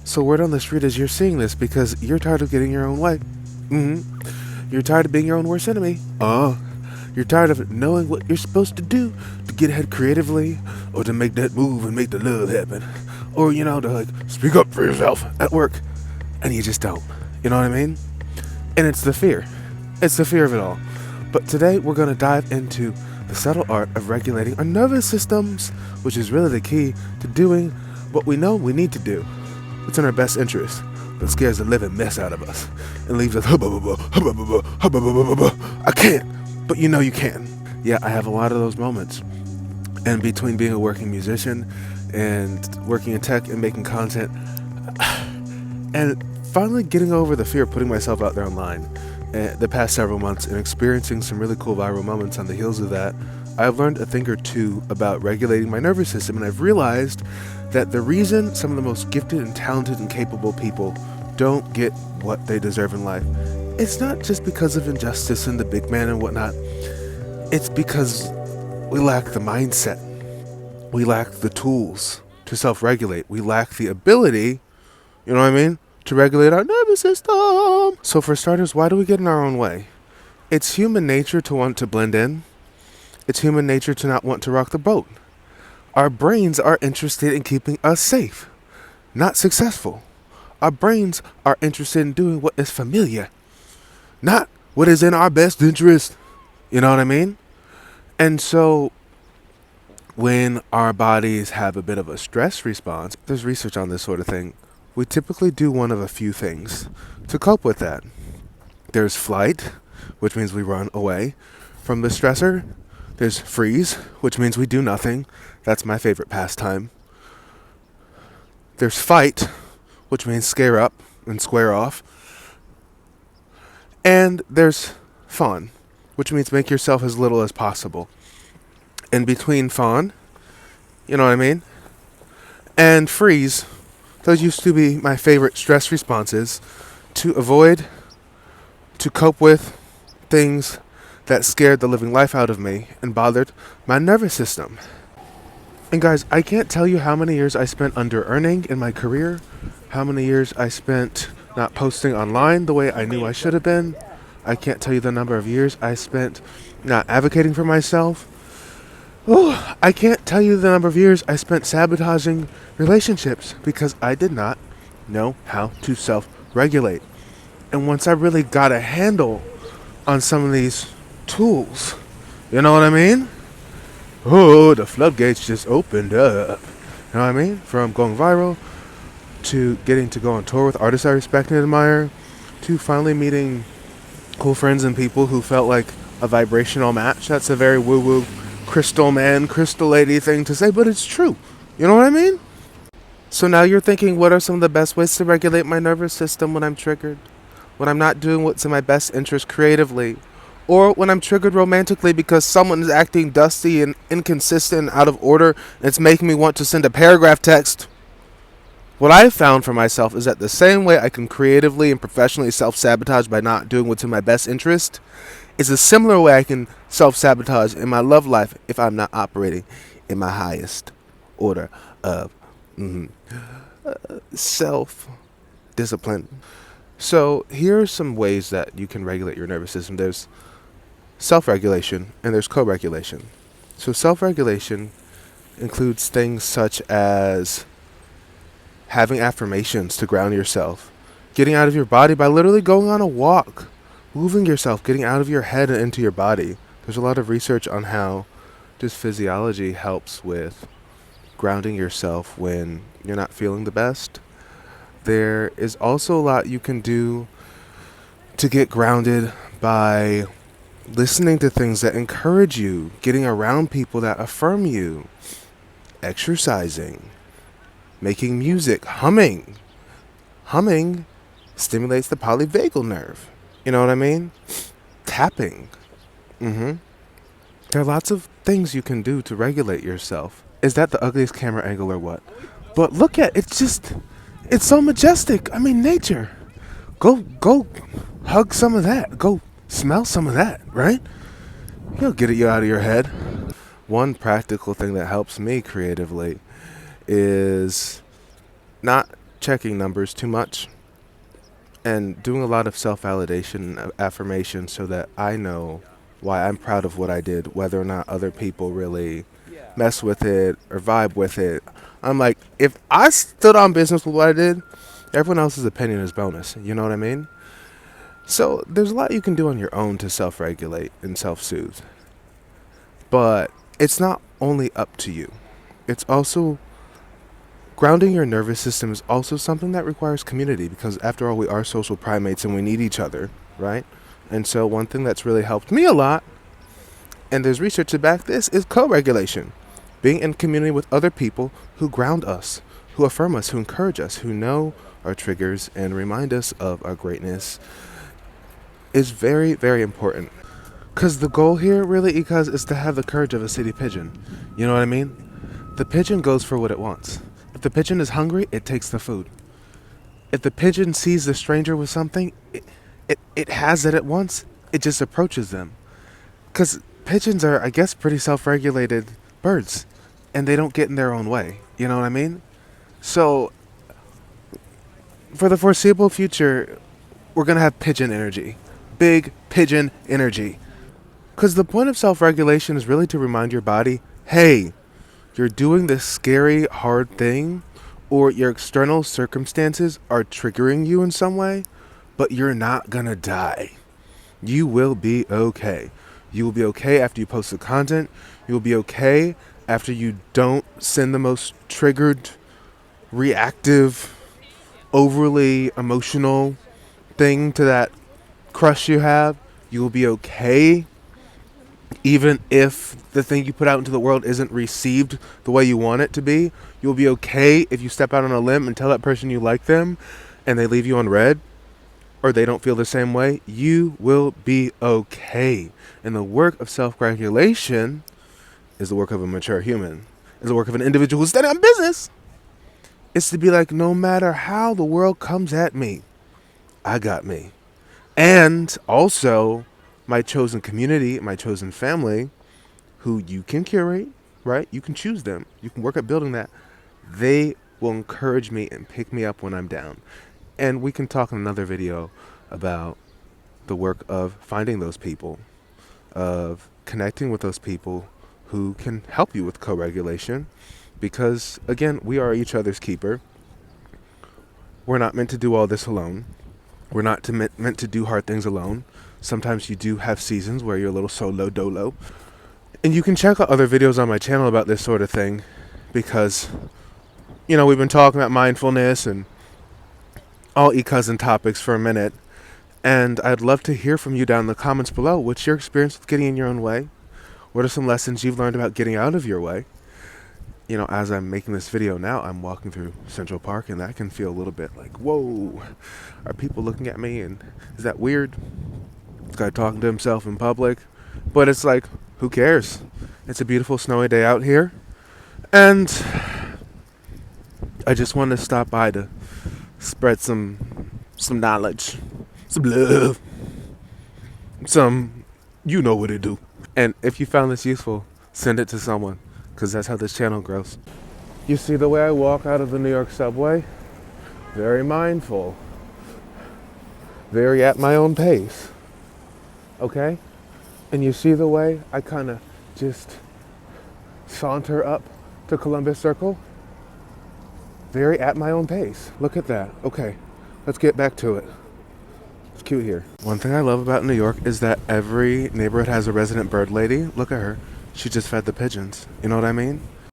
So word on the street is you're seeing this because you're tired of getting your own way. You're tired of being your own worst enemy. You're tired of knowing what you're supposed to do to get ahead creatively, or to make that move and make the love happen, or to like speak up for yourself at work, and you just don't. You know what I mean? And it's the fear. It's the fear of it all. But today we're going to dive into the subtle art of regulating our nervous systems, which is really the key to doing what we know we need to do. It's in our best interest, but scares the living mess out of us and leaves us I can't, but you can. Yeah, I have a lot of those moments. And between being a working musician and working in tech and making content, and finally getting over the fear of putting myself out there online the past several months and experiencing some really cool viral moments on the heels of that, I've learned a thing or two about regulating my nervous system, and I've realized that the reason some of the most gifted and talented and capable people don't get what they deserve in life, it's not just because of injustice and the big man and whatnot. It's because we lack the mindset. We lack the tools to self-regulate. We lack the ability, to regulate our nervous system. So for starters, why do we get in our own way? It's human nature to want to blend in. It's human nature to not want to rock the boat. Our brains are interested in keeping us safe, not successful. Our brains are interested in doing what is familiar, not what is in our best interest. You know what I mean? And so when our bodies have a bit of a stress response, there's research on this sort of thing, we typically do one of a few things to cope with that. There's flight, which means we run away from the stressor. There's freeze, which means we do nothing. That's my favorite pastime. There's fight, which means scare up and square off. And there's fawn, which means make yourself as little as possible. In between fawn, and freeze, those used to be my favorite stress responses to cope with things that scared the living life out of me and bothered my nervous system. And guys, I can't tell you how many years I spent under earning in my career, how many years I spent not posting online the way I knew I should have been. I can't tell you the number of years I spent not advocating for myself. I can't tell you the number of years I spent sabotaging relationships because I did not know how to self-regulate. And once I really got a handle on some of these tools, you know what I mean? The floodgates just opened up. You know what I mean? From going viral to getting to go on tour with artists I respect and admire, to finally meeting cool friends and people who felt like a vibrational match. That's a very woo-woo crystal man, crystal lady thing to say, but it's true. You know what I mean? So now you're thinking, what are some of the best ways to regulate my nervous system when I'm triggered? When I'm not doing what's in my best interest creatively? Or when I'm triggered romantically because someone is acting dusty and inconsistent and out of order, and it's making me want to send a paragraph text? What I've found for myself is that the same way I can creatively and professionally self-sabotage by not doing what's in my best interest is a similar way I can self-sabotage in my love life if I'm not operating in my highest order of self-discipline. So here are some ways that you can regulate your nervous system. There's self-regulation and there's co-regulation. So self-regulation includes things such as having affirmations to ground yourself, getting out of your body by literally going on a walk, moving yourself, getting out of your head and into your body. There's a lot of research on how just physiology helps with grounding yourself when you're not feeling the best. There is also a lot you can do to get grounded by listening to things that encourage you, getting around people that affirm you, exercising, making music, humming. Humming stimulates the polyvagal nerve. You know what I mean? Tapping. There are lots of things you can do to regulate yourself. Is that the ugliest camera angle or what? But look at it, it's so majestic. I mean, nature. Go hug some of that. Go smell some of that, right? You'll get you out of your head. One practical thing that helps me creatively is not checking numbers too much and doing a lot of self-validation and affirmation so that I know why I'm proud of what I did, whether or not other people really mess with it or vibe with it. I'm like, if I stood on business with what I did, everyone else's opinion is bonus. You know what I mean? So there's a lot you can do on your own to self-regulate and self-soothe. But it's not only up to you. It's also grounding your nervous system is also something that requires community because after all, we are social primates and we need each other, right? And so one thing that's really helped me a lot, and there's research to back this, is co-regulation. Being in community with other people who ground us, who affirm us, who encourage us, who know our triggers and remind us of our greatness is very, very important. Because the goal here really, because is to have the courage of a city pigeon. You know what I mean? The pigeon goes for what it wants. If the pigeon is hungry, it takes the food. If the pigeon sees the stranger with something, it has it at once, it just approaches them. Because pigeons are, I guess, pretty self-regulated birds. And they don't get in their own way. You know what I mean? So, for the foreseeable future, we're going to have pigeon energy. Big pigeon energy. Because the point of self-regulation is really to remind your body, hey, you're doing this scary, hard thing, or your external circumstances are triggering you in some way, but you're not gonna die. You will be okay. You will be okay after you post the content. You will be okay after you don't send the most triggered, reactive, overly emotional thing to that crush you have. You will be okay even if the thing you put out into the world isn't received the way you want it to be. You'll be okay if you step out on a limb and tell that person you like them and they leave you on red or they don't feel the same way. You will be okay. And the work of self-regulation is the work of a mature human. Is the work of an individual who's standing on business. It's to be like, no matter how the world comes at me, I got me. And also my chosen community, my chosen family, who you can curate, right? You can choose them. You can work at building that. They will encourage me and pick me up when I'm down. And we can talk in another video about the work of finding those people, of connecting with those people who can help you with co-regulation. Because, again, we are each other's keeper. We're not meant to do all this alone. We're not meant to do hard things alone. Sometimes you do have seasons where you're a little solo dolo. And you can check out other videos on my channel about this sort of thing because, you know, we've been talking about mindfulness and all e-cousin topics for a minute. And I'd love to hear from you down in the comments below. What's your experience with getting in your own way? What are some lessons you've learned about getting out of your way? You know, as I'm making this video now, I'm walking through Central Park and that can feel a little bit like, whoa, are people looking at me? And is that weird? This guy talking to himself in public. But it's like, who cares? It's a beautiful snowy day out here. And I just wanted to stop by to spread some knowledge, some love, some, you know what to do. And if you found this useful, send it to someone, because that's how this channel grows. You see the way I walk out of the New York subway? Very mindful. Very at my own pace. Okay? And you see the way I kind of just saunter up to Columbus Circle? Very at my own pace. Look at that. Okay, let's get back to it. It's cute here. One thing I love about New York is that every neighborhood has a resident bird lady. Look at her. She just fed the pigeons. You know what I mean?